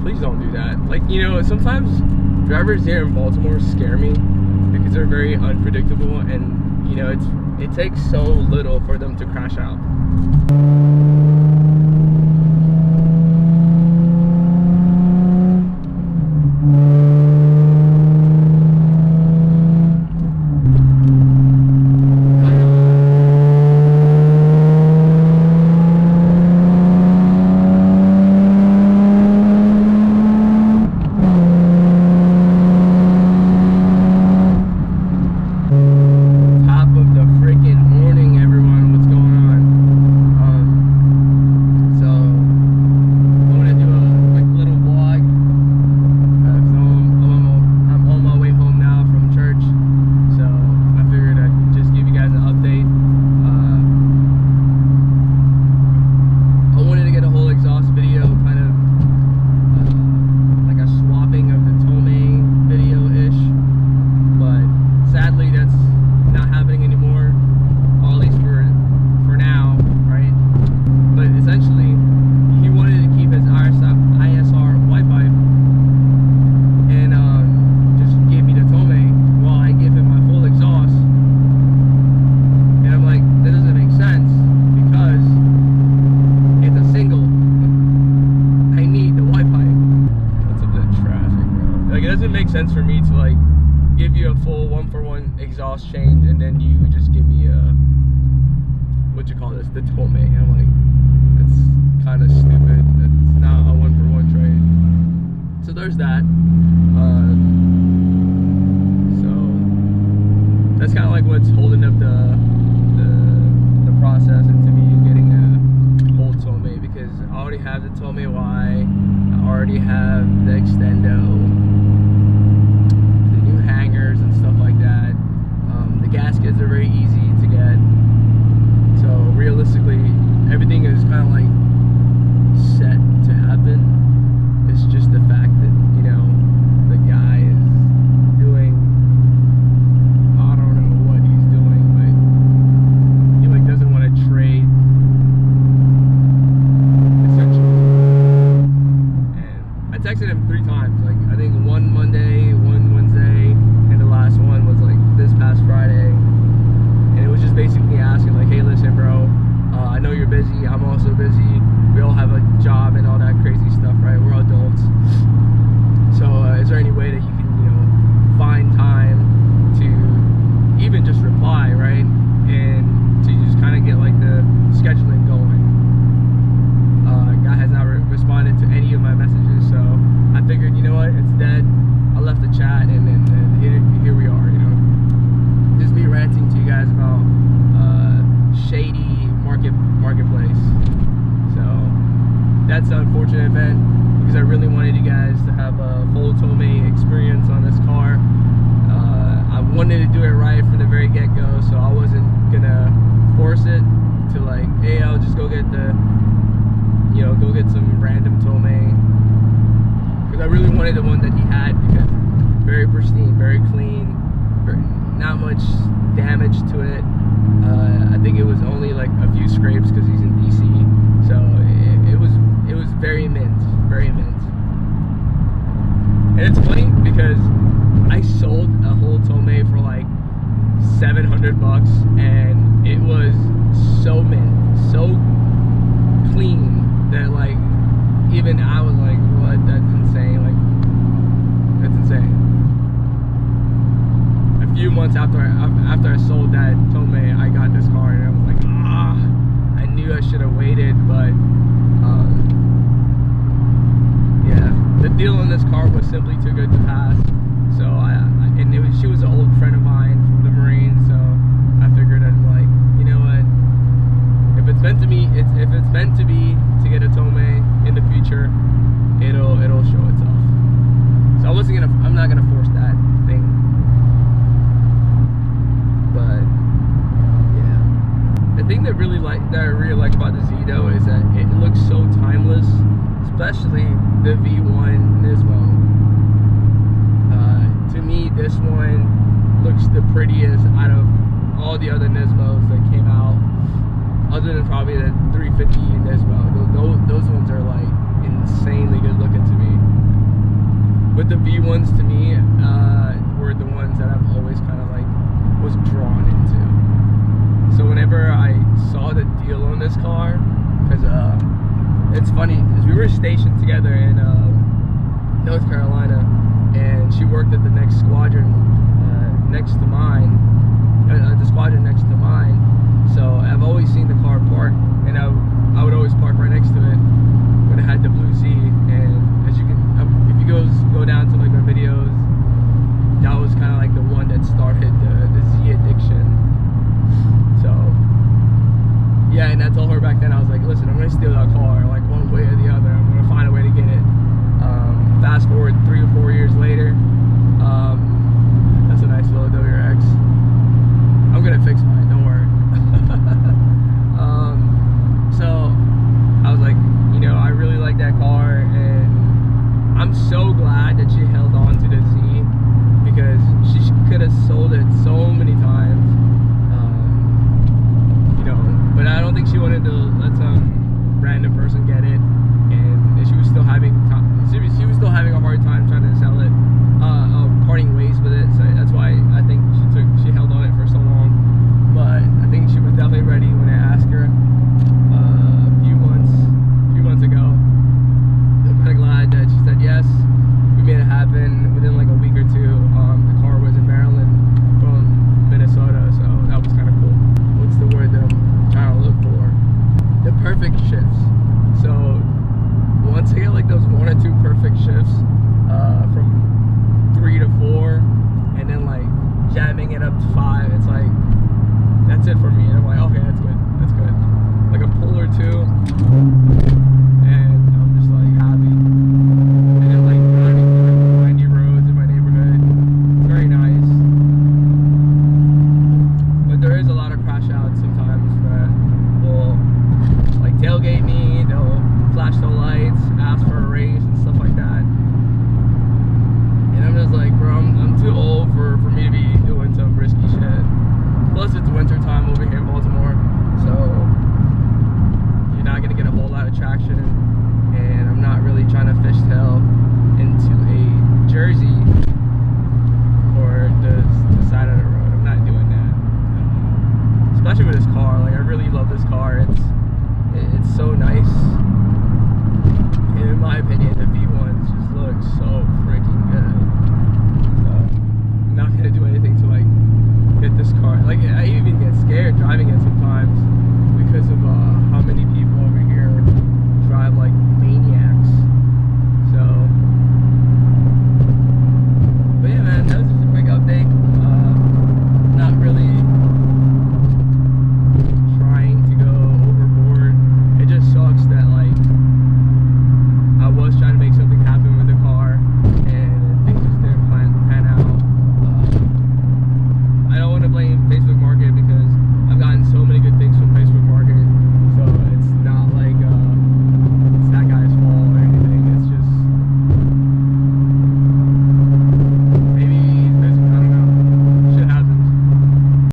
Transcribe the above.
please don't do that. Like, you know, sometimes drivers here in Baltimore scare me because they're very unpredictable, and you know, it takes so little for them to crash out. Sense for me to like give you a full 1-for-1 exhaust change and then you just give me a, what you call this, the tomei. I'm like, that's kind of stupid. That's not a 1-for-1 trade. So there's that. So that's kind of like what's holding up the process into me getting a whole tomei, because I already have the tomei Y, I already have the extendo, hangers and stuff like that. The gaskets are very easy to get, so realistically everything is kind of like set to happen. It's just the fact that, you know, the guy is doing, I don't know what he's doing, but he like doesn't want to trade, essentially. And I texted him 3 times, like I think one Monday, one Wednesday, and the last one was like this past Friday, and it was just basically asking like, hey, listen bro, I know you're busy, I'm also busy, we all have a job and all that crazy stuff, right? We're adults, so is there any way that you can, you know, find time to even just reply, right, and to just kind of get like the scheduling going? Guy has not responded to any of my messages, so I figured, you know what, it's dead. I left the chat, and then here we are, you know. Just me ranting to you guys about shady marketplace. So that's an unfortunate event, because I really wanted you guys to have a full tomei experience on this car. I wanted to do it right from the very get-go, so I wasn't gonna force it to like, hey, I'll just go get the, you know, go get some random tomei, because I really wanted the one that he had, because very pristine, very clean, not much damage to it. I think it was only like a few scrapes because he's in DC, so it was very mint, very mint. And it's funny because I sold a whole tomei for like $700, and it was so mint, so clean, that like even I was like, what, that's insane, like that's insane. A few months after I sold that tomei, I got this car, and I was like, I knew I should have waited, but yeah, the deal on this car was simply too good to pass. So she was an old friend of mine from the Marines, so I figured I'd like, you know what, if it's meant to be, if it's meant to be to get a tomei in the future, it'll show itself. So I'm not gonna force that thing. But yeah, the thing that I really like about the Zito is that it looks so timeless, especially the V1 Nismo. To me, this one looks the prettiest out of all the other Nismos that came out, other than probably the 350 Nismo. Those ones are like insanely good looking to me. But the V1s to me were the ones that I've always kind of like was drawn into. So whenever I saw the deal on this car, because it's funny, because we were stationed together in North Carolina, and she worked at the next squadron next to mine, the squadron next to mine. So I've always seen the car parked, and I would always park right next to it when it had the blue Z. And as you can, if you go down to like our videos, that was kind of like the one that started the Z addiction. So yeah, and I told her back then, I was like, listen, I'm gonna steal that car, like one way or the other. I'm gonna find a way to get it. Fast forward 3 or 4 years later, that's a nice little WRX. I'm gonna fix mine, don't worry. So I was like, you know, I really like that car, and I'm so glad that she held on to the Z, because she could have sold it so many times. You know, but I don't think she wanted to let some random person get it, and she was still having a hard time trying to sell it, parting ways with it. So that's why I think she held on it for so long. But I think she was definitely ready when I asked her a few months ago. I'm kind of glad that she said yes. We made it happen within like a week or two. The car was in Maryland from Minnesota, so that was kind of cool. What's the word that I'm trying to look for? The perfect shifts. So once I get like those 1 or 2 perfect shifts, from 3 to 4, and then like jamming it up to 5, it's like, that's it for me. And I'm like, okay, that's good, like a pull or two.